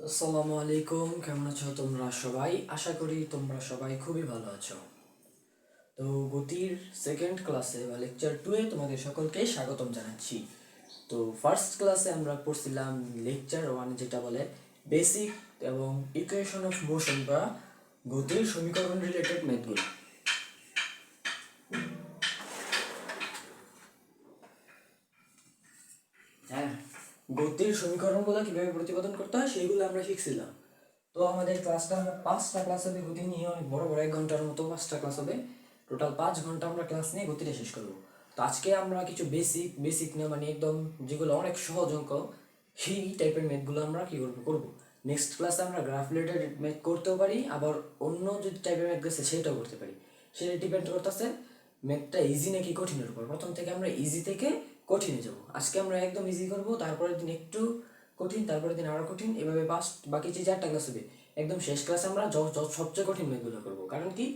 আসসালামু আলাইকুম, কেমন আছো তোমরা সবাই? আশা করি তোমরা সবাই খুবই ভালো আছো। তো গতির সেকেন্ড ক্লাসে বা লেকচার 2 এ তোমাদের সকলকে স্বাগতম জানাচ্ছি। তো ফার্স্ট ক্লাসে আমরা পড়ছিলাম লেকচার 1, যেটা বলে বেসিক এবং ইকুয়েশন অফ মোশন বা গতির সমীকরণ রিলেটেড ম্যাথগুলো। হ্যাঁ, গতির সমীকরণগুলো কিভাবে প্রতিপাদন করতে হয় সেইগুলো আমরা শিখছিলাম। তো আমাদের ক্লাসটা 5টা ক্লাস হবে গতি নিয়ে, অনেক বড় বড় 1 ঘন্টার মতো 5টা ক্লাস হবে। টোটাল 5 ঘন্টা আমরা ক্লাস নিয়ে গতিটা শেষ করবো। তো আজকে আমরা কিছু বেসিক না, মানে একদম যেগুলো অনেক সহজ অঙ্ক, সেই টাইপের ম্যাথগুলো আমরা কি করবো। নেক্সট ক্লাসে আমরা গ্রাফ রিলেটেড ম্যাথ করতেও পারি, আবার অন্য যদি টাইপের ম্যাথ গেছে সেটাও করতে পারি। সেটা ডিপেন্ড করতেছে ম্যাথটা ইজি নাকি কঠিনের উপর। প্রথম থেকে আমরা ইজি থেকে কঠিনে যাব। আজকে আমরা একদম ইজি করব, তারপরের দিন একটু কঠিন, তারপরের দিন আরও কঠিন, এভাবে বাকি যে 4টা ক্লাস হবে, একদম শেষ ক্লাসে আমরা সবচেয়ে কঠিন ম্যাথগুলো করবো। কারণ কি?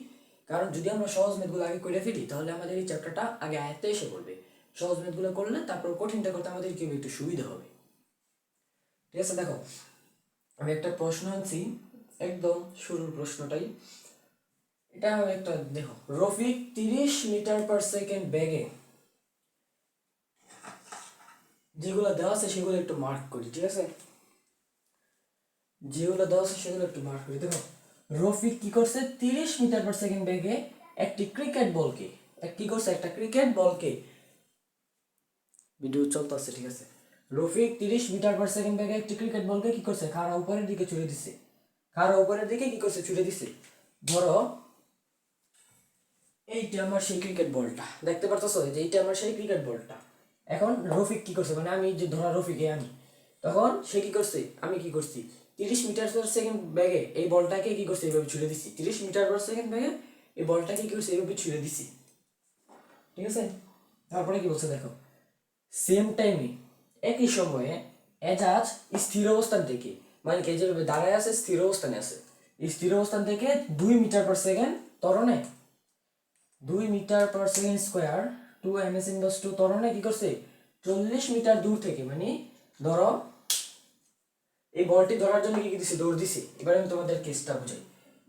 কারণ যদি আমরা সহজ ম্যাথগুলো আগে করে ফেলি তাহলে আমাদের এই চ্যাপ্টারটা আগে আয়ত্তে এসে পড়বে। সহজ ম্যাথগুলো করলে তারপর কঠিনটা করতে আমাদের কি একটু সুবিধা হবে। ঠিক আছে, দেখো আমি একটা প্রশ্ন আনছি, একদম শুরুর প্রশ্নটাই এটা একটা। দেখো, রফিক 30 মিটার/সেকেন্ড বেগে, যেগুলো দেওয়া আছে সেগুলো একটু মার্ক করি। ঠিক আছে, যেগুলো দেওয়া আছে সেগুলো একটু মার্ক করি। দেখো, রফিক কি করছে, 30 মিটার/সেকেন্ড বেগে একটি ক্রিকেট বলকে, কি করছে, একটা ক্রিকেট বলকে, ভিডিও চলতেছে ঠিক আছে, রফিক 30 মিটার/সেকেন্ড বেগে একটি ক্রিকেট বলকে কি করছে, খাড়া উপরের দিকে ছুড়ে দিছে। খাড়া উপরের দিকে কি করছে, ছুড়ে দিছে। ধরো এইটা আমার সেই ক্রিকেট বলটা, দেখতে পারতেছো যে এইটা আমার সেই ক্রিকেট বলটা। এখন রফিক কি করছে, মানে আমি যে ধরা রফিকে আমি, তখন সে কি করছে, আমি কি করছি, 30 মিটার/সেকেন্ড ব্যাগে এই বলটাকে কি করছে, এইভাবে ছুড়ে দিছি। 30 মিটার/সেকেন্ড ব্যাগে এই বলটাকে কি করছে, এইভাবে ছুড়ে দিছি। ঠিক আছে, তারপরে কি বলছে দেখো, সেম টাইমে একই সময়ে এজাজ স্থির অবস্থান থেকে, মানে কি যেভাবে দাঁড়ায় আছে স্থির অবস্থানে আছে, এই স্থির অবস্থান থেকে 2 মিটার/সেকেন্ড ত্বরণে, 2 মিটার/সেকেন্ড স্কোয়ার 2 ms/2 ত্বরণে কি করছে, 40 মিটার দূর থেকে, মানে ধরো এই বলটি ধরার জন্য কি দিছে, দৌড় দিছে। এবার আমি তোমাদের কেসটা বুঝাই।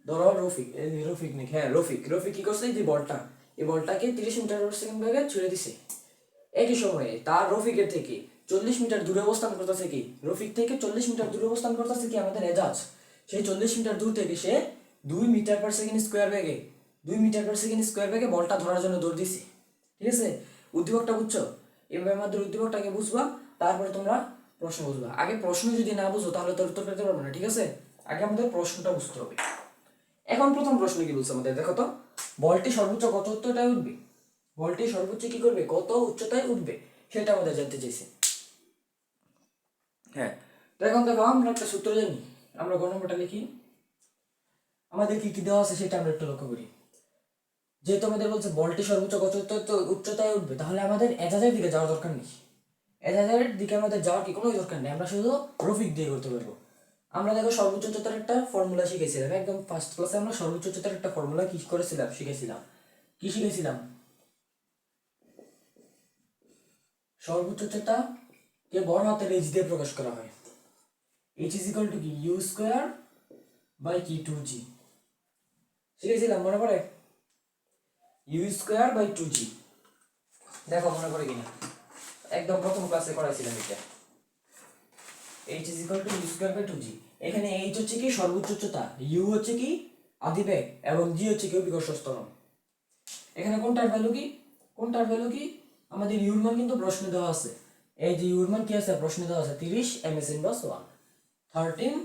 ধরো রফিক, রফিক নাকি, হ্যাঁ রফিক, রফিক কি করছে, যে বলটা, এই বলটাকে 30 মিটার/সেকেন্ড বেগে ছুড়ে দিছে। একই সময়ে তার রফিকের থেকে 40 মিটার দূরে অবস্থান করতেছে কি, রফিক থেকে 40 মিটার দূরে অবস্থান করতেছে কি আমাদের এজাজ। সেই 40 মিটার দূর থেকে সে 2 মিটার/সেকেন্ড স্কোয়ার বেগে, 2 মিটার/সেকেন্ড স্কোয়ার বেগে বলটা ধরার জন্য দৌড় দিছে। ঠিক আছে, উদ্দীপকটা বুঝছো? এভাবে আমাদের উদ্দীপকটাকে বুঝবা, তারপরে তোমরা প্রশ্ন বুঝবা। আগে প্রশ্ন যদি না বুঝো তাহলে তো উত্তর পেতে পারবে না। ঠিক আছে, আগে আমাদের প্রশ্নটা বুঝতে হবে। এখন প্রথম প্রশ্ন কি বলছে আমাদের, দেখো তো, বলটি সর্বোচ্চ কত উচ্চতায় উঠবে, বলটি সর্বোচ্চ কি করবে, কত উচ্চতায় উঠবে, সেটা আমাদের জানতে চাইছে। হ্যাঁ, তো এখন দেখো আমরা একটা সূত্র জানি, আমরা গ নম্বরটা লিখি। আমাদের কি কি দেওয়া আছে সেটা আমরা একটু লক্ষ্য করি। যেহেতু আমাদের বলছে বলটি সর্বোচ্চ কত উচ্চতায় উঠবে, তাহলে আমাদের এজাজের দিকে যাওয়ার দরকার নেই। এজাজের দিকে আমাদের যাওয়ার কি কোনো দরকার নেই, আমরা শুধু রফিক দিয়ে করতে পারবো। আমরা দেখো সর্বোচ্চ উচ্চতার একটা ফর্মুলা শিখেছিলাম, একদম ফার্স্ট ক্লাসে আমরা সর্বোচ্চ উচ্চতার একটা ফর্মুলা কি করেছিলাম, শিখেছিলাম। কি শিখেছিলাম? সর্বোচ্চ উচ্চতা কে বড় হাতের এইচ দিয়ে প্রকাশ করা হয়। এইচ ইজ ইকুয়াল টু কি, ইউ স্কোয়ার বাই কি 2g। শিখেছিলাম, মনে পড়ে? ইউ স্কোয়ার বাই 2g, দেখো মনে পড়ে কিনা, একদম প্রথম ক্লাসে করাইছিলাম এটা। H is equal to u square by 2g। এখানে এইচ হচ্ছে কি সর্বোচ্চ উচ্চতা, ইউ হচ্ছে কি আদিবেগ, এবং জি হচ্ছে কি অভিকর্ষ ত্বরণ। এখানে কোনটার ভ্যালু কি, কোনটার ভ্যালু কি, আমাদের ইউর মান কিন্তু প্রশ্নে দেওয়া আছে। এই যে ইউর মান কি আছে, প্রশ্নে দেওয়া আছে 30 ms/1, 13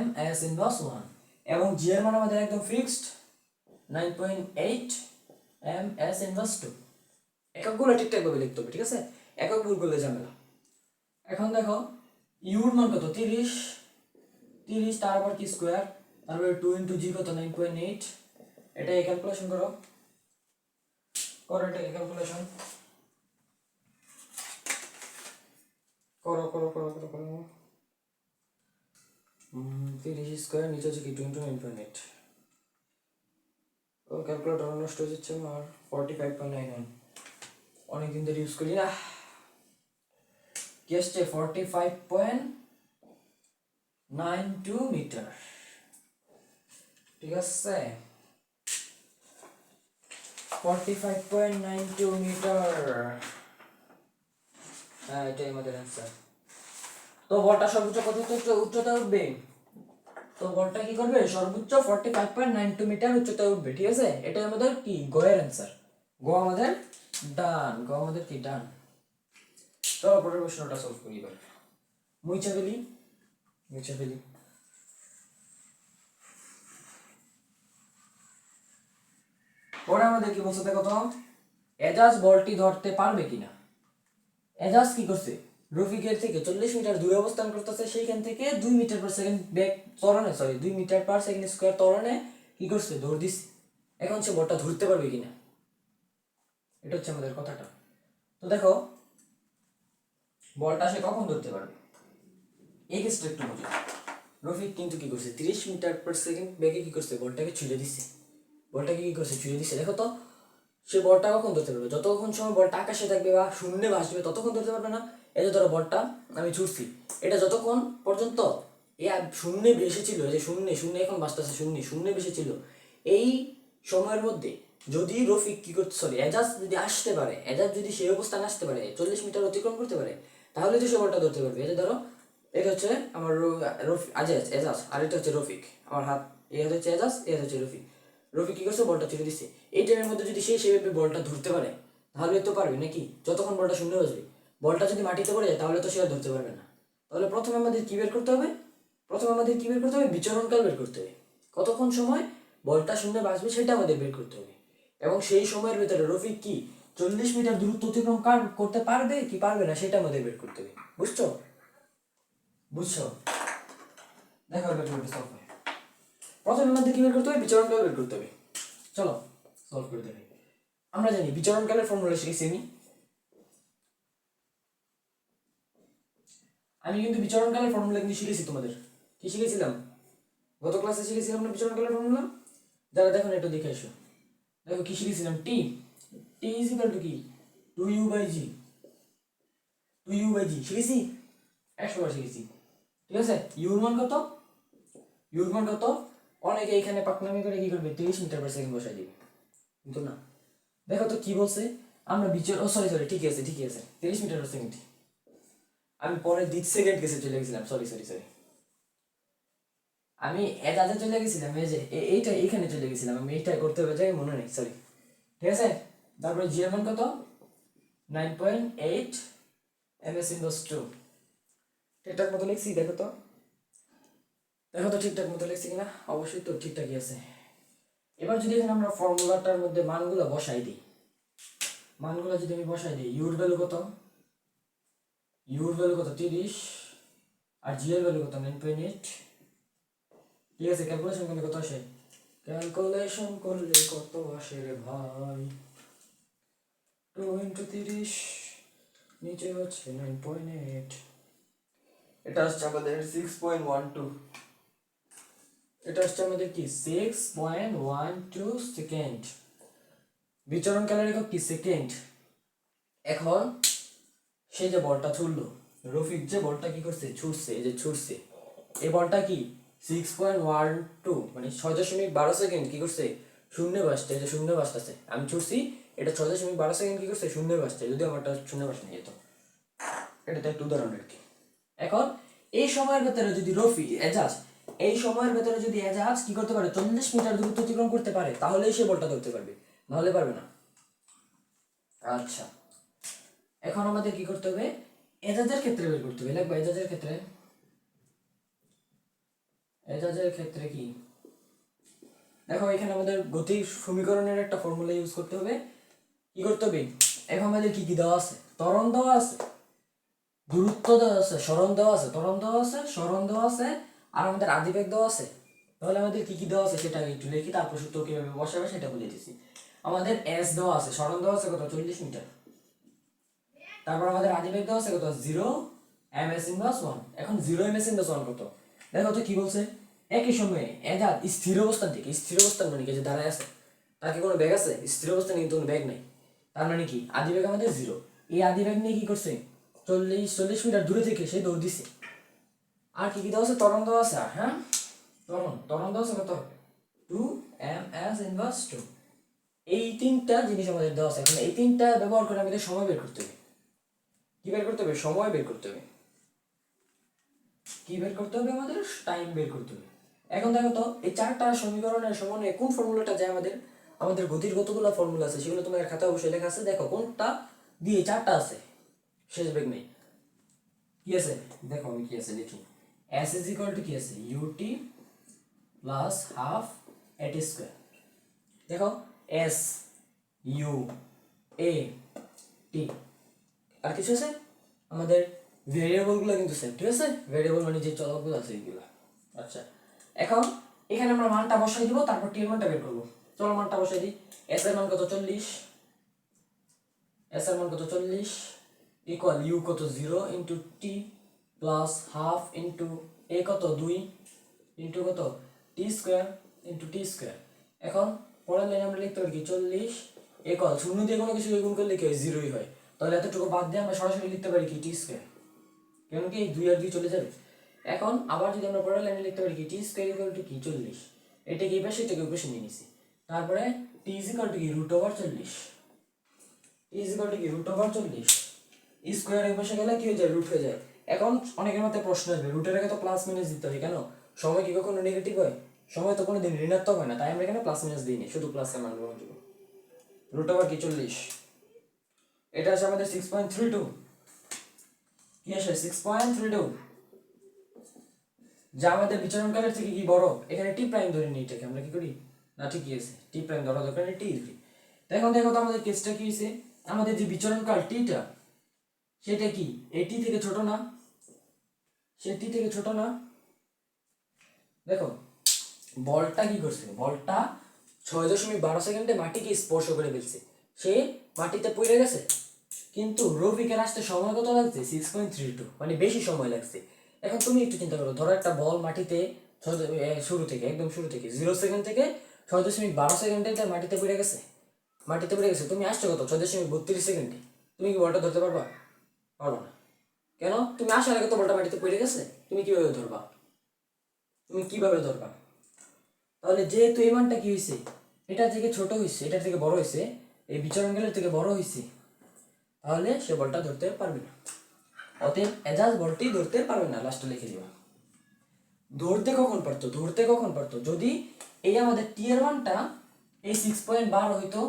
ms/1, এবং জি এর মান আমাদের একদম ফিক্সড 9.8 ms/2। এককগুলো ঠিকঠাক ভাবে লিখতে হবে। ঠিক আছে, একক ভুল করলে ঝামেলা। এখন দেখো ইউর মান কত, 30, 30 তার আবার কি স্কোয়ার, তারপরে 2 ইন্টু জি কত 9.8। এটা ক্যালকুলেশন করো, করো এটা ক্যালকুলেশন করো করো করো করো করো 30 স্কোয়ার নিচে হচ্ছে কি 2 ইন্টু 9.8। ও ক্যালকুলেটর নষ্ট হয়ে যাচ্ছে আমার, 45.91, অনেকদিন ধরে ইউজ করি না। কি আসছে 45.91, 92 মিটার, ঠিক আছে, 45.92 মিটার। হ্যাঁ, এটাই আমাদের অ্যান্সার। তো বলটা সর্বোচ্চ কত উচ্চতা উঠবে? তো বলটা কি করবে? সর্বোচ্চ 45.92 মিটার উচ্চতায় উঠবে, ঠিক আছে। এটাই আমাদের কি গয়ের অ্যান্সার। গো আমাদের ডান, গো আমাদের কি ডান। চলো পরের প্রশ্নটা সলভ করি এবার। মুইচা ফেলি। পরে আমাদের কি বলছে দেখো তো, এজাজ বলটি ধরতে পারবে কিনা। এজাজ কি করছে? রফিকের থেকে 40 মিটার দূরে অবস্থান করতেছে, সেইখান থেকে 2 মিটার পার সেকেন্ড বেগ ত্বরণে, 2 মিটার পার সেকেন্ড স্কয়ার ত্বরণে কি করছে? দৌড় দিচ্ছে। এখন সে বলটা ধরতে পারবে কিনা, এটা হচ্ছে আমাদের কথাটা। তো দেখো, বলটা সে কখন ধরতে পারবে এই কেসটা একটু বুঝো। রফিক কিন্তু কি করছে? 30 মিটার পার সেকেন্ড বেগে কি করছে? বলটাকে ছুঁড়ে দিচ্ছে। বলটাকে কি করছে? ছুঁড়ে দিচ্ছে। দেখো তো, সে বলটা কখন ধরতে পারবে? যতক্ষণ সময় বলটা আকাশে থাকবে বা শূন্যে ভাসবে ততক্ষণ ধরতে পারবে না। এই যে ধরো বলটা আমি ছুটছি, এটা যতক্ষণ পর্যন্ত এ শূন্যে ভেসেছিল, এই যে শূন্যে এখন ভাসতেছে, শূন্যে ভেসেছিল, এই সময়ের মধ্যে যদি রফিক কি করতে, এজাজ যদি আসতে পারে, এজাজ যদি সেই অবস্থানে আসতে পারে, 40 মিটার অতিক্রম করতে পারে, তাহলে তো সে বলটা ধরতে পারবে। এই যে ধরো, এটা হচ্ছে আমার এজাজ, আর এটা হচ্ছে রফিক। আমার হাত, এ হচ্ছে এজাজ, এ হচ্ছে রফিক। রফিক কি করছে? বলটা ছুড়ে দিচ্ছে। এই টাইমের মধ্যে যদি সে সেভাবে বলটা ধরতে পারে, তাহলে তো পারবে নাকি? যতক্ষণ বলটা শূন্য বাজবে, বলটা যদি মাটিতে পড়ে যায় তাহলে তো সে আর ধরতে পারবে না। তাহলে প্রথমে আমাদের কি বের করতে হবে? বিচরণকাল বের করতে হবে। কতক্ষণ সময় বলটা শূন্য বাজবে সেটা আমাদের বের করতে হবে। এবং সেই সময়ের ভিতরে রফিক কি 40 মিটার দূরত্ব অতিক্রম করতে পারবে কি পারবে না সেটা আমাদের বের করতে হবে। বুঝছো? দেখো এবার সলভ হয়। প্রথমে আমাদের কি বের করতে হবে? বিচরণকাল বের করতে হবে। চলো সলভ করে দেখি। আমরা জানি বিচরণকালের ফর্মুলা শিখেছি আমি কিন্তু বিচরণকালের ফর্মুলা কিন্তু শিখেছি তোমাদের। কি শিখেছিলাম? গত ক্লাসে শিখেছিলাম না বিচরণকালের ফর্মুলা? যারা দেখো না একটু দেখে এসো। দেখো কি শিখেছিলাম? টি টি ইজ ইকুয়াল টু কি? 2u/g, 2u/g শিখেছি, 100বার শিখেছি, ঠিক আছে। ইউর মান কত? অনেকে এখানে পাকনামি করে কি করবে? 30 মিটার পার সেকেন্ড বসাই দিবে, কিন্তু না। দেখো তো কি বলছে, আমরা সরি ঠিকই আছে 30 মিটার পার সেকেন্ড। আমি পরে দ্বিত সেকেন্ড গেছে চলে গেছিলাম, সরি আমি এটাতে চলে গেছিলাম, এই যে এইটা এইখানে চলে গেছিলাম, আমি এইটা করতে হবে যাই মনে নেই, সরি, ঠিক আছে। তারপরে জি এর মান কত? 9.8 ms/2। ঠিকঠাক মতো লিখছি? দেখো তো ঠিকঠাক মতো লিখছি কিনা। অবশ্যই তো ঠিকঠাকই আছে। এবার যদি এখানে আমরা ফর্মুলাটার মধ্যে মানগুলো বসাই দিই, যদি আমি বসাই দিই, ইউর ভ্যালু কত? 30, আর জি এর ভ্যালু কত? 9.8। ঠিক আছে, ক্যালকুলেশন করলে কত আসে? কত আসে রে ভাই? 2 × 30, নিচে হচ্ছে 9.8, এটা হচ্ছে আমাদের 6.12, এটা হচ্ছে আমাদের কি 6.12 সেকেন্ড। বিচরণ কালের একক কি? সেকেন্ড। এখন সে যে বলটা ছুড়লো, রফিক যে বলটা কি করছে? ছুটছে, এই যে ছুটছে, এই বলটা কি 6.12 মানে 6.12 সেকেন্ড কি করছে? শূন্য বাসছে, এই যে শূন্য বাসতেছে, আমি ছুটছি, এটা 6.12 সেকেন্ড কি করছে? শূন্য বাসছে, যদি আমারটা শূন্য বাস নিয়ে যেত। এটা তো একটা উদাহরণ আর কি। এখন এই সময়ের ভেতরে যদি এজাজ কি করতে পারে? 40 মিটার দূরত্ব অতিক্রম করতে পারে, তাহলেই সে বলটা ধরতে পারবে, নাহলে পারবে না। আচ্ছা, এখন আমাদের কি করতে হবে? এজাজের ক্ষেত্রে বের করতে হবে। লাগবে এজাজের ক্ষেত্রে কি? দেখো এখানে আমাদের গতির সমীকরণের একটা ফর্মুলা ইউজ করতে হবে। কি করতে হবে? এখন আমাদের কি কি দেওয়া আছে? ত্বরণ দেওয়া আছে, দূরত্ব দেওয়া আছে, সরণ দেওয়া আছে, সরণ দেওয়া আছে, আর আমাদের আদিবেগ দেওয়া আছে। তাহলে আমাদের কি কি দেওয়া আছে সেটা একটু লিখি, তারপর সূত্র কিভাবে বসাবে সেটা বলে দিচ্ছি। আমাদের এস দেওয়া আছে, সরণ দেওয়া আছে কত? 40 মিটার। তারপর আমাদের আদিবেগ দেওয়া আছে কত? 0 ms/1। এখন 0 ms/1 কত? দেখো তো কি বলছে? একই সময়ে এজাজ স্থির অবস্থান মানে কি? যে দাঁড়ায় আছে, তার কি কোনো বেগ আছে? স্থির অবস্থানে কিন্তু কোনো বেগ নাই, তার মানে কি আদিবেগ আমাদের 0। এই আদিবেগ নিয়ে কি করছে? 40 মিটার দূরে থেকে সে দৌড় দিছে। আর কি কি দেওয়া আছে, ত্বরণ দেওয়া আছে, হ্যাঁ ত্বরণ দেওয়া আছে কত, 2 ms = 2। এই তিনটা জিনিস আমাদের দেওয়া আছে। এখন এই তিনটা ব্যবহার করে আমাদের সময় বের করতে হবে। কি বের করতে হবে, সময় বের করতে হবে। কি বের করতে হবে, আমাদের টাইম বের করতে হবে। এখন দেখো তো এই চারটা সমীকরণের সমন্বয়ে কোন ফর্মুলাটা যায় আমাদের, আমাদের গতির কতগুলো ফর্মুলা আছে সেগুলো তোমাদের খাতায় অবশ্যই লেখা আছে। দেখো কোনটা দিয়ে চারটা আছে, শেষ বেগ নেই। কি আছে দেখো, আমি কি আছে লিখি, s = কি আছে, ut plus half at square. দেখো s u a t, আর কিছু আছে আমাদের ভেরিয়েবলগুলো কিন্তু সেম, ঠিক আছে, ভেরিয়েবল মানে যে চলকগুলো আছে এইগুলো। আচ্ছা এখন এখানে আমরা মানটা বসাই দিব, তারপর টি এর মানটা বের করব। চলো মানটা বসাই দিই। s এর মান কত 40, s এর মান কত 40 ইকুয়াল u কত 0 into t plus half into a কত 2 ইনটু কত t square into t square. এখন পরের লাইনে আমরা লিখতে পারি কি 40 ইকুয়াল শূন্য দিয়ে কোনো কিছু গুণ করলে কি হয়, 0ই হয়। তাহলে এতটুকু বাদ দিয়ে আমরা সরাসরি লিখতে পারি কি t স্কয়ার, কেন কি 2 আর 2 চলে যাবে। এখন আবার যদি আমরা পরের লাইনে লিখতে পারি কি t স্কয়ার ইকুয়াল টু কি 40, এটাকে এই পাশে এটাকে ওই পাশে নিয়ে নিছি। তারপরে t ইকুয়াল টু কি √40, t ইকুয়াল টু কি √40, স্কয়ার এই পাশে গেলে কি হয়ে যায়, রুট হয়ে যায়। এখন অনেকের মধ্যে প্রশ্ন আসবে, রুটের আগে তো প্লাস মাইনাস দিতে হয় কেন, সময় কি কখনো নেগেটিভ হয়, সময় তো কোনোদিন ঋণাত্মক হয় না, তাই আমরা এখানে প্লাস মাইনাস দিইনি, শুধু প্লাসের মান গ্রহণ করব। √40 এটা আসে আমাদের 6.32, কি আসে 6.32, যা আমাদের বিচরণকালের থেকে কি বড়। এখানে টি প্রাইম ধরে নিই, এটাকে আমরা কি করি না, ঠিকই আছে টি প্রাইম ধরা দরকার নেই, টি ধরি। দেখো দেখো তো আমাদের কেসটা কি হয়েছে, আমাদের যে বিচরণকাল টিটা সেটা কি এটি থেকে ছোট না, সেটি থেকে ছোট না। দেখো বলটা কি করছে, বলটা 6.12 সেকেন্ডে মাটিকে স্পর্শ করে ফেলছে, সে মাটিতে পড়ে গেছে, কিন্তু রফিকের আসতে সময় কত লাগছে 6.32, মানে বেশি সময় লাগছে। এখন তুমি একটু চিন্তা করো, ধরো একটা বল মাটিতে শুরু থেকে একদম শুরু থেকে 0 সেকেন্ড থেকে 6.12 সেকেন্ডে মাটিতে পড়ে গেছে, মাটিতে পড়ে গেছে, তুমি আসছো কত 6.32 সেকেন্ডে, তুমি কি বলটা ধরতে পারবা, পারবা না। কেন, তুমি আসার আগে তো বলটা মাটিতে পড়ে গেছে, তুমি কিভাবে ধরবা, তুমি কিভাবে ধরবা। তাহলে যেহেতু এই মানটা কি হয়েছে, এটা থেকে ছোট হয়েছে, এটা থেকে বড় হয়েছে, এই বিচরণকালের থেকে বড় হয়েছে, তাহলে সে বলটা ধরতে পারবে না। অতএব এজাজ বলটি ধরতে পারবে না, লাস্টে লিখে দিবা। ধরতে কখন পারতো, ধরতে কখন পারতো, যদি এই আমাদের টি এর মানটা এই 6.12 হইতো,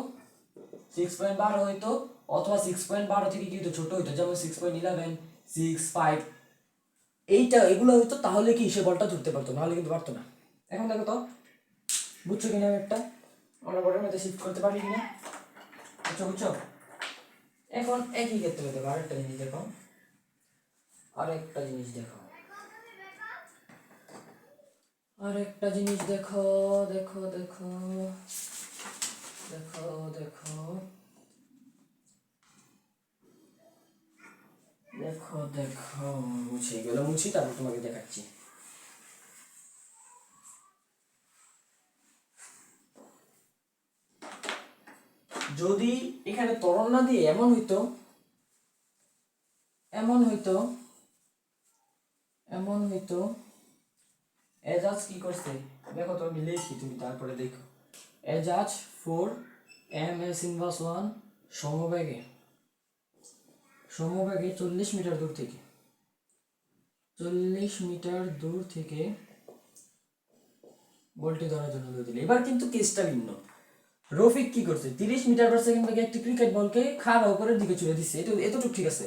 6.12 হইতো, অথবা 6.12 থেকে কি হতো ছোট হইতো, যেমন 6.11, 6.5, এইটা এগুলো হইতো, তাহলে কি সে বলটা ধরতে পারতো, নাহলে কিন্তু পারতো না। এখন দেখো তো বুঝছো কিনা, একটা আমরা বোর্ডের মধ্যে শিফট করতে পারি কিনা, বুঝছো বুঝছো। এখন একই ক্ষেত্রে দেখো আরেকটা জিনিস দেখো, আরেকটা জিনিস দেখো, আরেকটা জিনিস দেখো, দেখো দেখো দেখো দেখো দেখো দেখো মুছে গেল, মুছি তারপর তোমাকে দেখাচ্ছি। যদি এখানে ত্বরণ না দিয়ে এমন হইতো, এমন হইতো, এমন হইতো, এজাজ কি করছে দেখো তো, আমি লিখি তুমি তারপরে দেখো। এজাজ 4 ms−1 সমবেগে, সমবেগে 40 মিটার দূর থেকে, 40 মিটার দূর থেকে বলটি ধরার জন্য দৌড় দিল। এবার কিন্তু কেসটা ভিন্ন। রফিক কি করছে, 30 মিটার পার সেকেন্ড বেগে একটি ক্রিকেট বলকে খাড়া উপরের দিকে ছুড়ে দিচ্ছে, এতটুকু ঠিক আছে,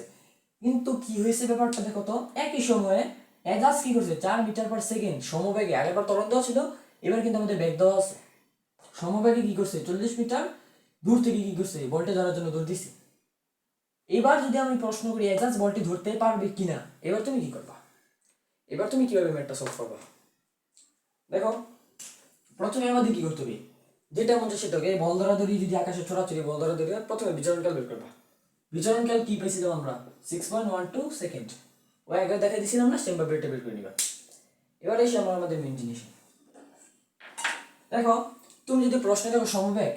কিন্তু কি হয়েছে ব্যাপারটা দেখো তো, একই সময়ে এজাজ কি করছে 4 মিটার পার সেকেন্ড সমবেগে, আগেরবার ত্বরণ দেওয়া ছিল, এবার কিন্তু আমাদের বেগ দেওয়া আছে, সমবেগে কি করছে 40 মিটার দূর থেকে কি করছে বলটি ধরার জন্য দৌড় দিছে। এবার যদি আমি প্রশ্ন করি এজাজ বলটি ধরতে পারবে কিনা, এবার তুমি কি করবা, এবার তুমি কিভাবে ম্যাথটা সলভ করবা। দেখো প্রথমে আমাদের কি করতে হবে, যেটা মনে হচ্ছে সেটাকে, বল ধরাধরি যদি আকাশে ছড়াছড়ি বল ধরাধরি, প্রথমে বিচরণকাল বের করবা। বিচরণকাল কি পেয়েছিলাম আমরা 6.12 সেকেন্ড, ও আগে দেখা দিয়েছিলাম না, সেমভাবে এটা বের করে নিবা। এবার এসে আমরা আমাদের মেন জিনিস দেখো, তুমি যদি প্রশ্নে দেখো সমবেগ,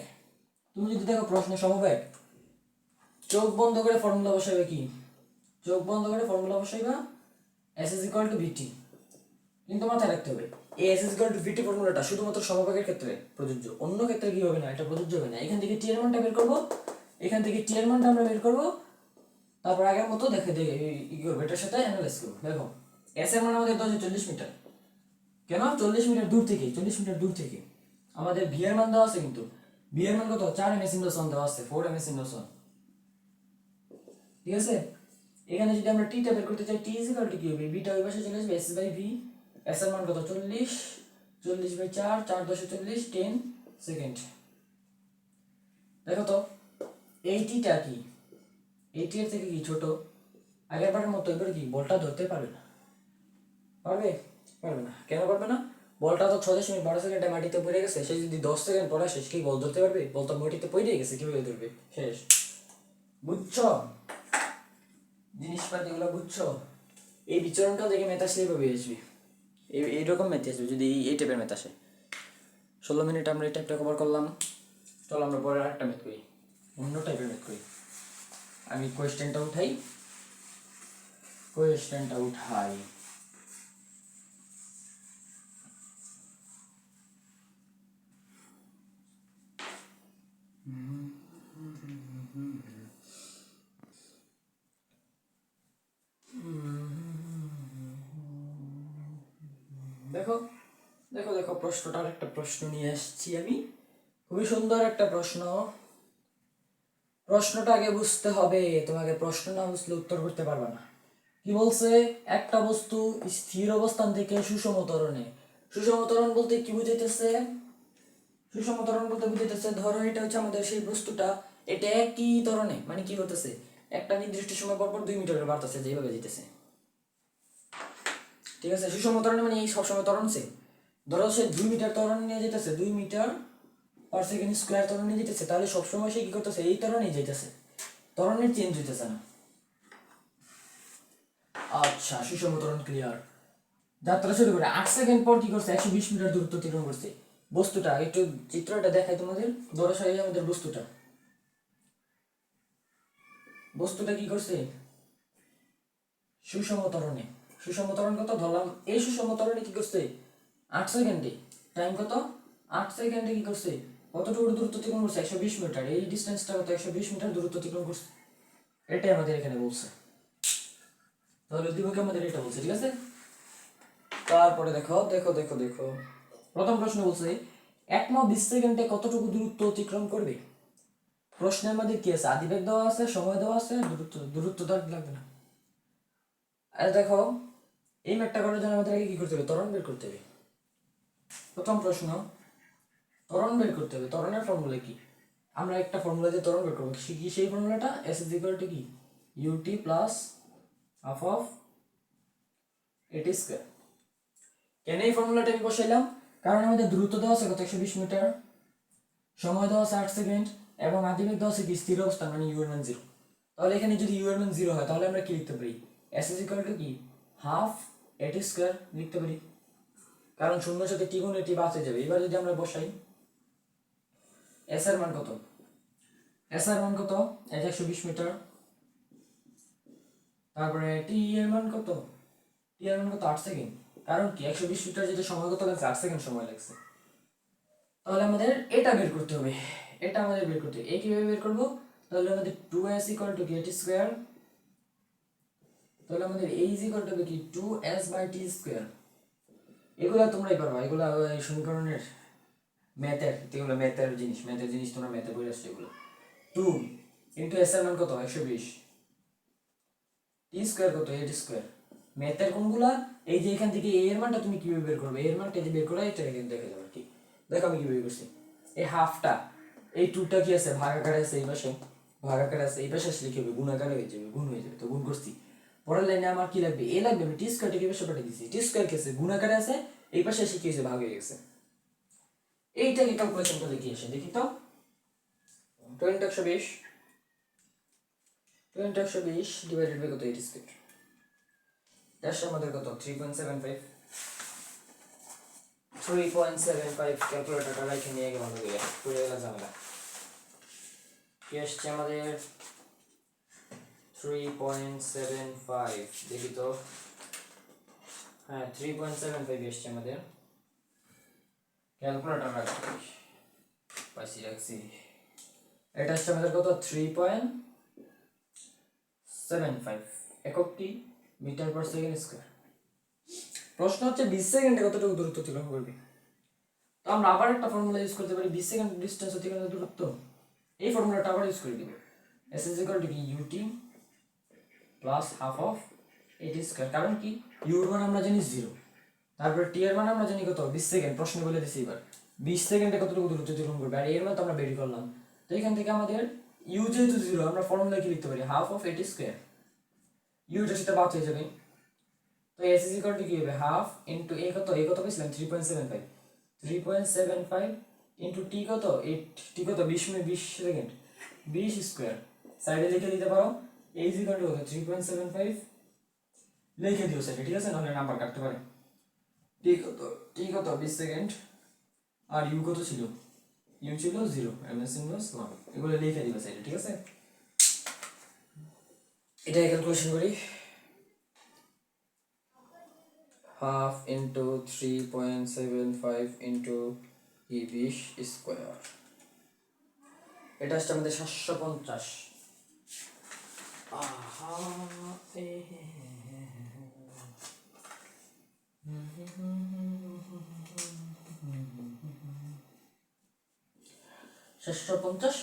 তুমি যদি দেখো প্রশ্নে সমবেগ, চোখ বন্ধ করে ফর্মুলা বসাবে কি, চোখ বন্ধ করে ফর্মুলা বসাইবা s = vt, কিন্তু মাথায় রাখতে হবে as is equal to vt ফর্মুলাটা শুধুমাত্র সমভাগের ক্ষেত্রে প্রযোজ্য, অন্য ক্ষেত্রে কি হবে না, এটা প্রযোজ্য হবে না। এখান থেকে t এর মানটা বের করব, এখান থেকে t এর মানটা আমরা বের করব, তারপর আগের মতো দেখে ই করবো, এটার সাথে অ্যানালাইজ করবো। দেখো s এর মান আমাদের দেওয়া আছে 40 মিটার, কেন 40 মিটার দূর থেকে, 40 মিটার দূর থেকে আমাদের v এর মান দেওয়া আছে, কিন্তু v এর মান কত 4 ms ইনভার্স 1 দেওয়া আছে, 4 ms ইনভার্স 1, ঠিক আছে। এখানে যদি আমরা t টা বের করতে চাই, t ইজ ইকুয়াল টু কি হবে, b টা ওই পাশে চলে আসবে, s বাই v, s এর মান কত 40, 40 বাই 4, 4 10 40, 10 সেকেন্ড। দেখো তো এই t টা কি, এই t এর থেকে কি ছোট, আগের বারের মতো এবার কি বলটা ধরতে পারবে না, পারবে, পারবে না। কেন পারবে না, বলটা তো 6.12 সেকেন্ডে মাটিতে পড়ে গেছে, সে যদি 10 সেকেন্ড পরে শেষ কি বল ধরতে পারবে, বল তো মাটিতে পড়ে গেছে, কিভাবে ধরবে, শেষ। বুঝছো জিনিসপাতিগুলো, বুঝছো? এই বিচরণটা দেখে ম্যাথ আসলে এভাবে আসবে, এইরকম ম্যাথ আসবে যদি এই টাইপের ম্যাথ আসে। 16 মিনিট আমরা এই টাইপটা কভার করলাম, চলো আমরা পরে আরেকটা ম্যাথ করি, অন্য টাইপের ম্যাথ করি। আমি কোয়েশ্চেনটা উঠাই, কোয়েশ্চেনটা উঠাই। দেখো দেখো দেখো প্রশ্নটার একটা প্রশ্ন নিয়ে আসছি আমি, খুবই সুন্দর একটা প্রশ্ন। প্রশ্নটা আগে বুঝতে হবে, তোমাকে প্রশ্ন না বুঝলে উত্তর করতে পারবে না। কি বলছে, একটা বস্তু স্থির অবস্থান থেকে সুষম ত্বরণে, সুষম ত্বরণ বলতে কি বুঝাইতেছে, সুষম ত্বরণ বলতে বুঝাইতেছে ধরো এটা হচ্ছে আমাদের সেই বস্তুটা, এটা একই ত্বরণে, মানে কি করতেছে, একটা নির্দিষ্ট সময় পর পর 2 মিটার বাড়তেছে, যেভাবে যেতেছে, ঠিক আছে। সুষম ত্বরণে মানে এই সবসময় ত্বরণ সেম, ধরো সে 2 মিটার ত্বরণ নিয়ে যেতেছে, 2 মিটার পার সেকেন্ড স্কোয়ার ত্বরণ নিয়ে যেতেছে, তাহলে সবসময় সে কি করতেছে, এই ত্বরণেই যেতেছে, ত্বরণের চেঞ্জ হইতেছে না। আচ্ছা সুষম ত্বরণ ক্লিয়ার। যাত্রা শুরু করে 8 সেকেন্ড পর কি করছে, 120 মিটার দূরত্ব অতিক্রম করছে। বস্তুটা একটু চিত্রটা দেখাই তোমাদের, ধরো সেই আমাদের বস্তুটা, বস্তুটা কি করছে সুষম ত্বরণে, সুষম ত্বরণ কত ধরলাম, এই সুষম ত্বরণে কি করছে 8 সেকেন্ডে, টাইম কত 8 সেকেন্ডে কি করছে, কতটুকু দূরত্ব অতিক্রম করছে 120 মিটার, এই ডিসটেন্সটা কত 120 মিটার দূরত্ব অতিক্রম করছে, এটাই আমাদের এখানে বলছে। তাহলে উদ্দীপকে আমাদের এটা বলছে, ঠিক আছে। তারপরে দেখো দেখো দেখো দেখো প্রথম প্রশ্ন বলছে 1 ম 20 সেকেন্ডে কতটুকু দূরত্ব অতিক্রম করবে। প্রশ্নের মধ্যে কি আছে, আদিবেগ দেওয়া আছে, সময় দেওয়া আছে, দূরত্ব, দূরত্ব তো লাগবে না। আর দেখো এই ম্যাথটা করার জন্য আমাদের আগে কি করতে হবে, ত্বরণ বের করতে হবে। প্রথম প্রশ্ন, ত্বরণ বের করতে হবে, ত্বরণের ফর্মুলা কি, আমরা একটা ফর্মুলা দিয়ে ত্বরণ বের করবো, কি সেই ফর্মুলাটা, s ইজ ইকুয়াল টু কি ut প্লাস হাফ অফ এটি স্কয়ার। কেন এই ফর্মুলাটা আমি বসাইলাম, কারণ আমাদের দ্রুত দেওয়া আছে কত 120 মিটার, সময় দেওয়া আছে 8 সেকেন্ড, এবং আদিবেগ দেওয়া আছে কি স্থির অবস্থা, মানে u এর মান 0। তাহলে এখানে যদি u এর মান 0 হয় তাহলে আমরা কি লিখতে পারি, s ইজ ইকুয়াল টু কি হাফ এটি স্কয়ার লিখতে পারি, কারণ শূন্যের সাথে টি গুণে টি বাঁচে যাবে। এবার যদি আমরা বসাই s এর মান কত, s এর মান কত 120 মিটার, তারপরে টি এর মান কত, টি এর মান কত 8 সেকেন্ড, কারণ কি 120 মিটার যেটা সময় কত লাগছে 8 সেকেন্ড সময় লাগছে। তাহলে আমাদের এটা বের করতে হবে, এটা আমাদের বের করতে হবে। এই কিভাবে বের করব, তাহলে আমাদের 2s equal to T square, তাহলে আমাদের a ইজ ইকুয়াল টু কি 2s বাই টি স্কয়ার। এগুলা তোমরাই পারবা, এগুলা এই সমীকরণের ম্যাথের জিনিস তোমরা ম্যাথে বই আসছে এগুলো। 2 ইনটু s এর মান কত 120, টি স্কয়ার কত 8 স্কয়ার। ম্যাথের কোনগুলা, এই যে এখান থেকে a এর মানটা তুমি কিভাবে বের করবে, a এর মানটা যে বের করা এটা এখানে দেখে যাবে, ঠিক দেখো আমি কিভাবে করছি। এই হাফটা, এই 2টা কি আছে ভাগাকারে আছে, এই পাশে ভাগাকারে আছে, এই পাশে আসলে কি হবে গুণাকারে হয়ে যাবে, গুণ হয়ে যাবে, তো গুণ করছি। পরের লাইনে আমার কি লাগবে, a লাগবে, আমি টি স্কয়ারটাকে এই পাশে পাঠিয়ে দিয়েছি, টি স্কয়ার কি আছে গুণাকারে আছে, এই পাশে এসে কি হয়েছে ভাগ হয়ে গেছে। এইটাকে ক্যালকুলেশন করে কি আসে দেখি তো, 20 120 ডিভাইডেড বাই কত 8 স্কয়ার, দাস আমাদের কত 3.75, 3.75 ক্যালকুলেটরটা রাখে নিয়ে গেলাম ভালো করে গেল ঝামেলা। কি আসছে আমাদের 3.75, দেখি তো হ্যাঁ 3.75 এসছে আমাদের, ক্যালকুলেটর পাইছি রাখছি। এটা হচ্ছে আমাদের কত 3.75 একক কি মিটার পার সেকেন্ড স্কয়ার। প্রশ্ন হচ্ছে 20 সেকেন্ডে কতটুকু দূরত্ব অতিক্রম করবে। তো আমরা আবার একটা ফর্মুলা ইউজ করতে পারি, 20 সেকেন্ড ডিসটেন্স অতিক্রমের দূরত্ব, এই ফর্মুলাটা আবার ইউজ করে দিব। s is equal to কি ut প্লাস হাফ অফ এটি স্কয়ার। কারণ কি ইউর মান আমরা জানি 0, তারপর টি এর মান আমরা জানি কত 20 সেকেন্ড। প্রশ্ন বলে দিছি এবার 20 সেকেন্ডে কতটুকু দূরত্ব অতিক্রম করবে, আর এর মান তো আমরা বের করলাম। তো এখান থেকে আমাদের ইউ যেহেতু 0, আমরা ফর্মুলা কি লিখতে পারি হাফ অফ এটি স্কয়ার। ইউটার সাথে বাদ হয়ে যাবে। তো s is equal to কি হবে হাফ ইনটু a কত পেয়েছিলাম 3.75, 3.75 ইনটু টি কত 8, টি কত 20 মিনিট 20 সেকেন্ড 20 স্কয়ার। সাইডে লিখে দিতে পারো a is equal to কত 3.75 লিখে দিও সেটা, ঠিক আছে, নাহলে নাম্বার কাটতে পারে। টি কত 20 সেকেন্ড, আর ইউ কত ছিল, ইউ ছিল 0, ms ইনভার্স 1, এগুলো লিখে দিবে সাইডে, ঠিক আছে। এটা ক্যালকুলেশন করি, হাফ ইন্টু 3.75 ইন্টু 20 স্কোয়ার, এটা হচ্ছে আমাদের 750। আহা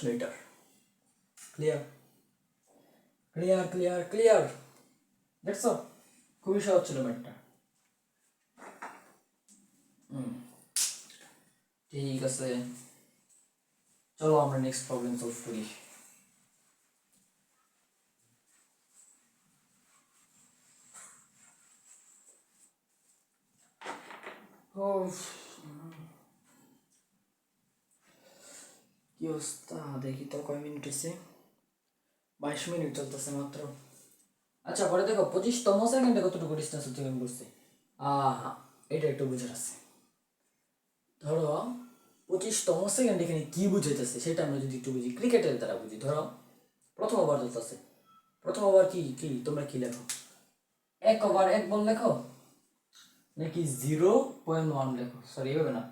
meter. Clear clear clear clear, দেখছো খুবই সহজ ছিল ম্যাথটা। ঠিক আছে, চলো আমরা নেক্সট প্রবলেম সলভ করি। কি অবস্থা দেখি তো কয় মিনিট হয়েছে, 22 মিনিট চলতেছে মাত্র। আচ্ছা পরে দেখো 25তম সেকেন্ডে কতটুকু ডিস্টেন্স অতিক্রম করছে। এটা একটু বুঝার আছে। ধরো 25তম সেকেন্ড এখানে কি বুঝাইতেছে সেটা আমরা যদি একটু বুঝি, ক্রিকেটের দ্বারা বুঝি। ধরো প্রথম ওভার চলতেছে, প্রথম ওভার কি কি তোমরা কি লেখো, 1 ওভার 1 বল লেখো নাকি 0.1 লেখো, সরি এভাবে না।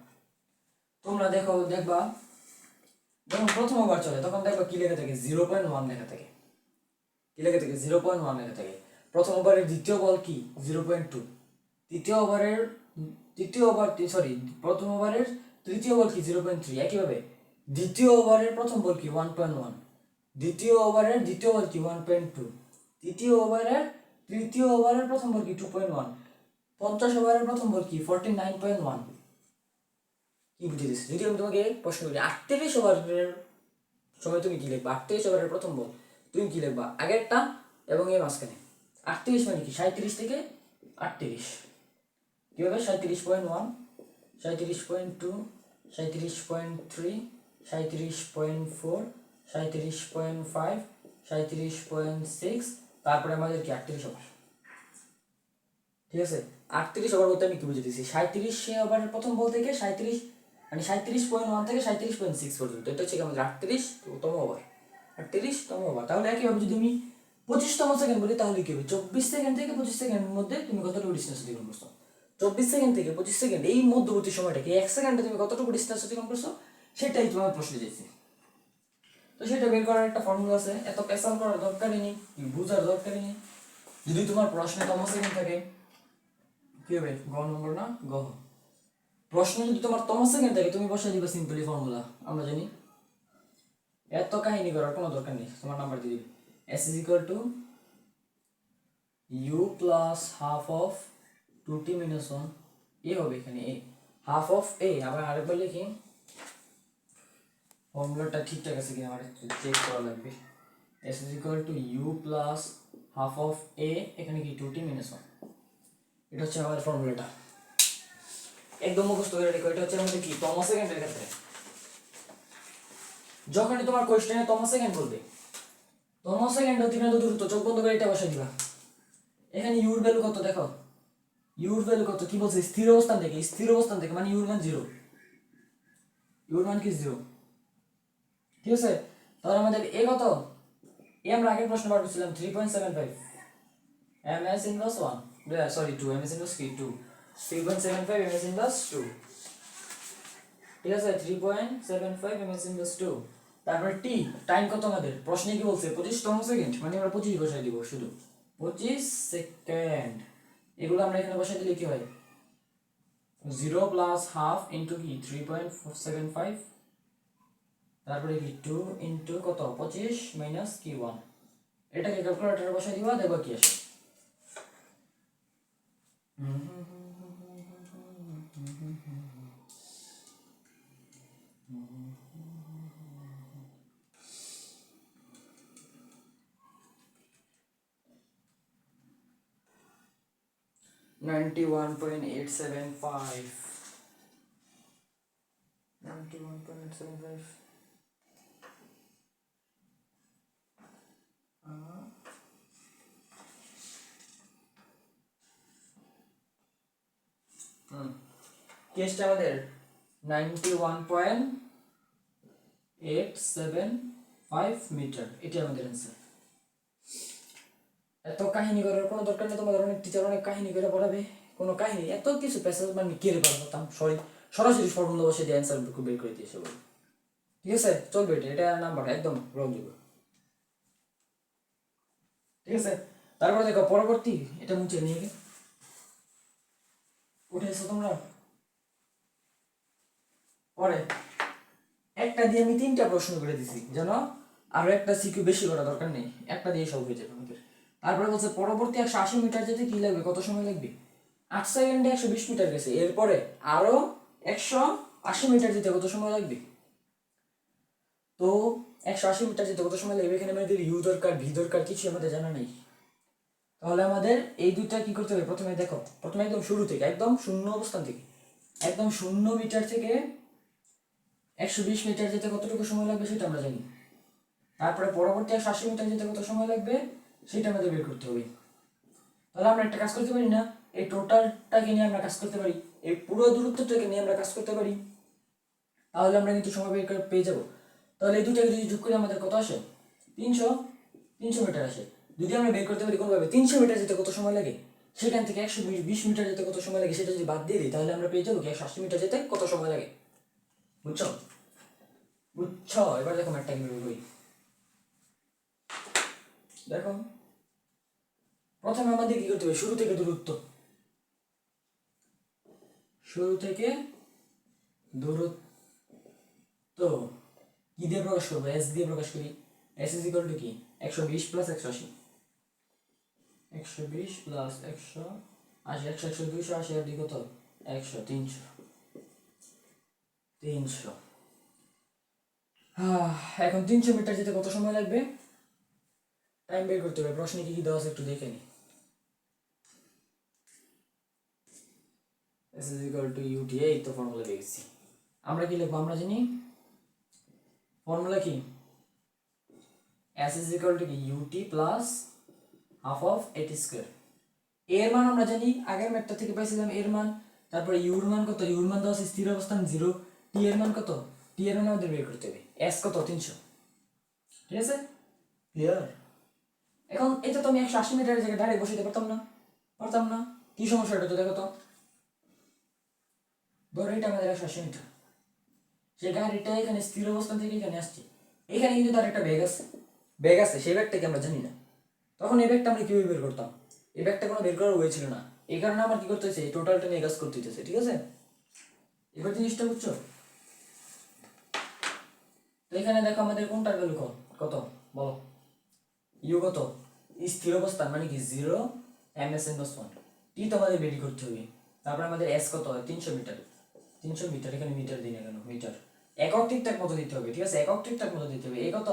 তোমরা দেখবা যখন প্রথম ওভার চলে তখন দেখবা কি লেখা থাকে 0.1 লেখা থাকে, কি লেখা থাকে 0.1 লেখা থাকে। প্রথম ওভারের দ্বিতীয় বল কি 0.2, তৃতীয় ওভারের প্রথম ওভারের তৃতীয় বল কি 0.3, একইভাবে দ্বিতীয় ওভারের প্রথম বল কি 1.1, দ্বিতীয় ওভারের দ্বিতীয় বল কি 1.2, তৃতীয় ওভারের প্রথম বল কি 2.1, 50 ওভারের প্রথম বল কি 49.1। কি বুঝে দিচ্ছি, যদি আমি তোমাকে প্রশ্ন করি 38 ওভারের সময় তুমি কি লিখবা, 38 ওভারের প্রথম বল তুমি কি লিখবা, আগেরটা এবং এর মাঝখানে। 38 মানে কি 37 থেকে 38, কি হবে 37.1, 37.2, 37.3, 37.4, 37.5, 37.6, তারপরে আমাদের কি 38 ওভার। ঠিক আছে, 38 ওভার বলতে আমি কি বুঝে দিচ্ছি, 37 ওভারের প্রথম বল থেকে 37 মানে 37.1 থেকে 37.6 পর্যন্ত, এটা হচ্ছে আমাদের 38তম ওভার, 38তম ওভার। তাহলে একইভাবে যদি আমি 25তম সেকেন্ড বলি তাহলে কি হবে, 24 সেকেন্ড থেকে 25 সেকেন্ডের মধ্যে তুমি কতটুকু ডিস্টেন্স অতিক্রম করছো। 24 সেকেন্ড থেকে 25 সেকেন্ড এই মধ্যবর্তী সময়টাকে 1 সেকেন্ডে তুমি কতটুকু ডিস্টেন্স অতিক্রম করছো সেটাই তোমার প্রশ্নে চাইছি। তো সেটা বের করার একটা ফর্মুলা আছে, এত পেশাল করার দরকারই নেই, বুঝার দরকারই নেই। যদি তোমার প্রশ্নে তম সেকেন্ড থাকে কি হবে, গ নম্বর না গ, প্রশ্ন যদি তোমার তম সেকেন্ড থাকে তুমি বসাই দিবে সিম্পলি ফর্মুলা, আমরা জানি এত কাহিনী করার কোনো দরকার নেই, তোমার নাম্বার দিয়ে দিবে s is equal to u plus half of 2t minus 1, এ হবে এখানে a, half of a, আবার আরেকবার লিখি ফর্মুলাটা ঠিকঠাক আছে কিনা আমার চেক করা লাগবে। s is equal to u plus half of a, এখানে কি 2t minus 1, এটা হচ্ছে আমাদের ফর্মুলাটা, একদম মুখস্থ করে রেখো। এটা হচ্ছে আমাদের কি তম সেকেন্ডের ক্ষেত্রে, যখনই তোমার কোশ্চেনে তম সেকেন্ড বলবে, তম সেকেন্ড অতিক্রান্ত দূরত্ব চোখ বন্ধ করে এটা বসাই দিবা। এখানে ইউর ভ্যালু কত দেখো, ইউর ভ্যালু কত, কি বলছে স্থির অবস্থান থেকে মানে ইউর মান 0, ইউর মান কি 0, ঠিক আছে। তাহলে আমাদের এ কত, এ আমরা আগের প্রশ্ন বার করছিলাম 3.75 ms inverse 1, sorry 2 M S inverse কি 2 3.75 এম এস ইনভার্স 2, ঠিক আছে 3.75 এম এস ইনভার্স 2। তারপরে টি টাইম কত আমাদের প্রশ্নে কি বলছে 25তম সেকেন্ড, মানে আমরা 25 বসাই দিব শুধু 25 সেকেন্ড। এগুলো আমরা এখানে বসাই দিলে কি হয় 0 প্লাস হাফ ইনটু কি 3.75, তারপরে কি 2 ইনটু কত 25 মাইনাস কি 1, এটাকে ক্যালকুলেটরে বসাই দিবা দেখো কি আসে। $91.875, 91.875 কেসটা আমাদের 91.875 মিটার, এটি আমাদের অ্যান্সার। এত কাহিনী করার কোনো দরকার নেই, তোমাদের অনেক টিচার অনেক কাহিনী করে পড়াবে, কোনো কাহিনী এত কিছু প্যাসেজ মানে কেড়ে পারতাম, সরাসরি ফর্মুলা বসে দিয়ে অ্যান্সার বের করে দিয়েছে বলে, ঠিক আছে চলবে, এটা নাম্বার একদম গ্রহণযোগ্য, ঠিক আছে। তারপরে দেখো পরবর্তী, এটা মুছে নিয়ে গে উঠে এসো তোমরা। পরে একটা দিয়ে আমি 3টা প্রশ্ন করে দিছি যেন আরো একটা সিকিউ বেশি করা দরকার নেই, একটা দিয়ে সব হয়ে যাবে আমাদের। তারপরে বলছে পরবর্তী 180 মিটার যেতে কি লাগবে, কত সময় লাগবে, 8 সেকেন্ডে 120 মিটার গেছে, এরপরে আরো 180 মিটার যেতে কত সময় লাগবে। তো 180 মিটার যেতে কত সময় লাগবে, এখানে আমাদের ইউ দরকার ভি দরকার কিছু আমাদের জানা নেই। তাহলে আমাদের এই দুইটা কি করতে হবে, প্রথমে দেখো প্রথমে একদম শুরু থেকে একদম শূন্য অবস্থান থেকে একদম 0 মিটার থেকে 120 মিটার যেতে কতটুকু সময় লাগবে সেটা আমরা জানি। তারপরে পরবর্তী 180 মিটার যেতে কত সময় লাগবে সেটা আমাদের বের করতে হবে। তাহলে আমরা একটা কাজ করতে পারি না, এই টোটালটাকে নিয়ে আমরা কাজ করতে পারি, এই পুরো দূরত্বটাকে নিয়ে আমরা কাজ করতে পারি, তাহলে আমরা কিন্তু সময় বের করে পেয়ে যাবো। তাহলে এই দুটাকে যদি যোগ করে আমাদের কত আসে 300 মিটার আসে। যদি আমরা বের করতে পারি কোনোভাবে 300 মিটার যেতে কত সময় লাগে, সেখান থেকে 120 মিটার যেতে কত সময় লাগে সেটা যদি বাদ দিয়ে দিই, তাহলে আমরা পেয়ে যাবো কি 180 মিটার যেতে কত সময় লাগে। বুঝছো বুঝছো এবার দেখো ম্যাটটা কিভাবে করি। দেখো প্রথমে আমাদের কি করতে হবে, শুরু থেকে দূরত্ব কি দিয়ে প্রকাশ করবো, এস দিয়ে প্রকাশ করি। এস ইজ ইকুয়াল টু কি 120 প্লাস 180, 120 প্লাস 180, 100 100 280 আর দিকে কত 100 300। এখন 300 মিটার যেতে কত সময় লাগবে, টাইম বের করতে হবে। প্রশ্নে কি কি দেওয়া আছে একটু দেখে নি। S is equal to UT, এই তো ফর্মুলা দেখছি। আমরা কি লিখবো, আমরা জানি ফর্মুলা কি S is equal to কি UT plus half of 80 square. এর মান আমরা জানি আগের ম্যাথটা থেকে পাইছিলাম এর মান, তারপরে ইউর মান কত, ইউর মান দেওয়া আছে স্থির অবস্থান 0, টি এর মান কত, টি এর মান আমাদের বের করতে হবে, S কত 300, ঠিক আছে ক্লিয়ার। এখন এটা তো আমি 180 মিটারের জায়গায় ডাইরেক্ট বসাইতে পারতাম না, কি সমস্যা এটা তো দেখো তো। ধরো এটা আমাদের 180 মিটার, সেই গাড়িটা এখানে স্থির অবস্থান থেকে এখানে আসছে, এখানে কিন্তু তার একটা ব্যাগ আছে সেই ব্যাগটাকে আমরা জানি না, তখন এই ব্যাগটা আমরা কিভাবে বের করতাম, এই ব্যাগটা কোনো বের করার ওয়ে ছিল না, এই কারণে আমার কি করতে হচ্ছে এই টোটালটা নিয়ে কাজ করতে হচ্ছে, ঠিক আছে। এবার জিনিসটা বুঝছো, তো এখানে দেখো আমাদের কোনটার ভ্যালু কত বলো, ইউ কত স্থির অবস্থান মানে কি 0 ms n + 1, টি তো আমাদের বের করতে হবে। তারপরে আমাদের s কত 300 মিটার, 300 মিটার, এখানে মিটার দিই না কেন, মিটার একক ঠিকঠাক মতো দিতে হবে, ঠিক আছে একক ঠিকঠাক মতো দিতে হবে। এই কত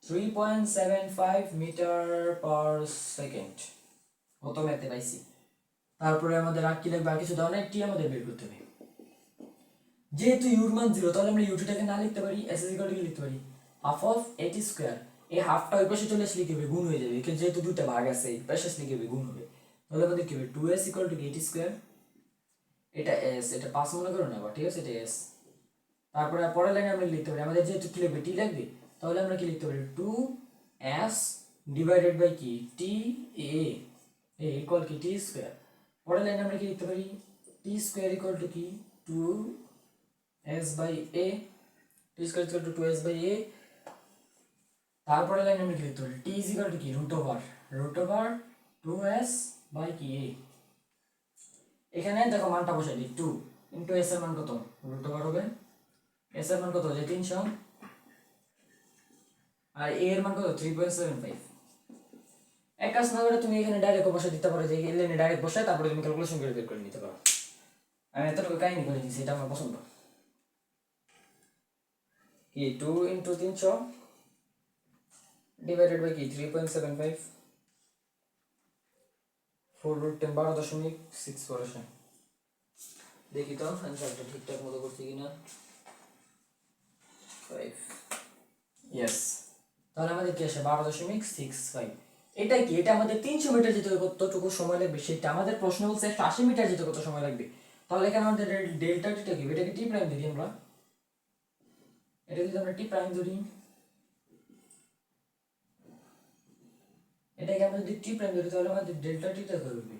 3.75 মিটার পার সেকেন্ড, কত ম্যাথে পাইছি। তারপরে আমাদের আর কি লাগবে, আর কিছু দাও না, টি আমাদের বের করতে হবে। যেহেতু ইউর মান 0, তাহলে আমরা ইউটিটাকে না লিখতে পারি, s = কি লিখতে পারি হাফ অফ 80 স্কয়ার। এই হাফটা ওই পাশে চলে আসলে কি হবে, গুণ হয়ে যাবে, এখানে যেহেতু দুটো ভাগ আছে এই পাশে আসলে কি হবে, গুণ হবে। তাহলে আমাদের কি হবে 2s = 80 স্কয়ার, এটা s, এটা 5 মনে করো না আবার, ঠিক আছে এটা s। তারপরে পরের লাইনে আমরা লিখতে পারি, আমাদের যেহেতু কি লাগবে টি লাগবে, তাহলে আমরা কি লিখতে পারি 2s ডিভাইডেড বাই কি t a ইকুয়াল কি t স্কয়ার। পরের লাইনে আমরা কি লিখতে পারি, টি স্কোয়ার ইকুয়াল টু কি, two S by A, T square equal to two S by A. তারপরে লাইনে আমরা কি লিখতে পারি, টি ইজ ইকুয়াল টু কি, root over two S by কি এ। এখানে দেখো মানটা বসাই দিই, টু ইন্টু এস এর মান কত, রুট ওভার হবে, এস এর মান কত যে 300, আর এ এর মান কত 3.75। এক কাজ না করে তুমি এখানে ডাইরেক্ট বসে দিতে পারো, যে এই লাইনে ডাইরেক্ট বসায় তারপরে তুমি ক্যালকুলেশন করে বের করে নিতে পারো। আমি এতটুকু কাহিনী করে দিচ্ছি, এটা আমার পছন্দ। কি 2 ইন্টু 300 ডিভাইডেড বাই কি 3.75, 4 রুট 10, 12.6 আসে। দেখি তো অ্যান্সারটা ঠিকঠাক মতো করছি কিনা। 5, ইয়েস। তাহলে আমাদের কি আসে 12.65। এটা কি, এটা আমাদের 300 মিটার যেতে কতটুকু সময় লাগবে, সেটা আমাদের প্রশ্ন বলছে 180 মিটার যেতে কত সময় লাগবে। তাহলে এখানে আমাদের ডেল্টা টিটা কি, এটাকে টি প্রাইম ধরি আমরা, এটা যদি আমরা টি প্রাইম ধরি, এটাকে আমরা যদি টি প্রাইম ধরি তাহলে আমাদের ডেল্টা টিটা করবে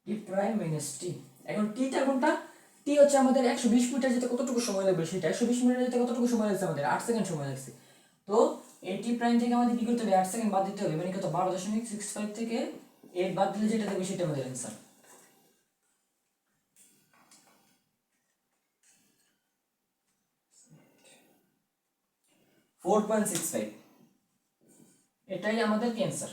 টি প্রাইম মাইনাস টি। এখন টিটা কোনটা, টি হচ্ছে আমাদের 120 মিটার যেতে কতটুকু সময় লাগবে, সেটা 120 মিটার যেতে কতটুকু সময় লাগছে আমাদের 8 সেকেন্ড সময় লাগছে। তো এই টি প্রাইম থেকে আমাদের কি করতে হবে, 8 সেকেন্ড বাদ দিতে হবে, মানে কত 12.65 থেকে 8 বাদ দিলে যেটা দেবে সেটা আমাদের অ্যান্সার। এটাই আমাদের ক্যান্সার।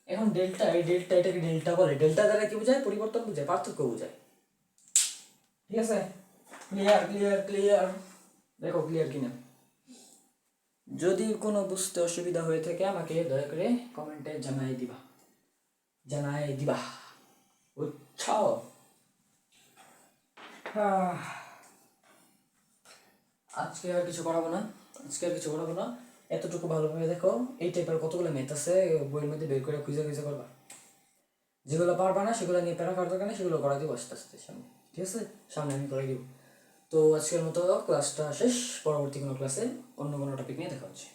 এখন ডেল্টা, এই ডেল্টা, এটাকে ডেল্টা বলে, ডেল্টা দ্বারা কি বোঝায়, পরিবর্তন বোঝায়, পার্থক্য বোঝায়। ঠিক আছে, ক্লিয়ার ক্লিয়ার ক্লিয়ার, দেখো ক্লিয়ার কিনা। যদি কোনো বুঝতে অসুবিধা হয়ে থাকে আমাকে দয়া করে কমেন্টে জানাই দিবা, বুঝছো? আজকে আর কিছু করাবো না, এতটুকু ভালোভাবে দেখো। এই টাইপের কতগুলো ম্যাথ আছে বইয়ের মধ্যে, বের করে খুঁজে করবা। যেগুলো পারবা না সেগুলো নিয়ে প্যারা করার দরকার নেই, সেগুলো করা দিব আস্তে আস্তে সামনে, ঠিক আছে? সামনে আমি করে দিব। তো আজকের মতো ক্লাসটা শেষ, পরবর্তী কোনো ক্লাসে অন্য কোনো টপিক নিয়ে দেখা হচ্ছে।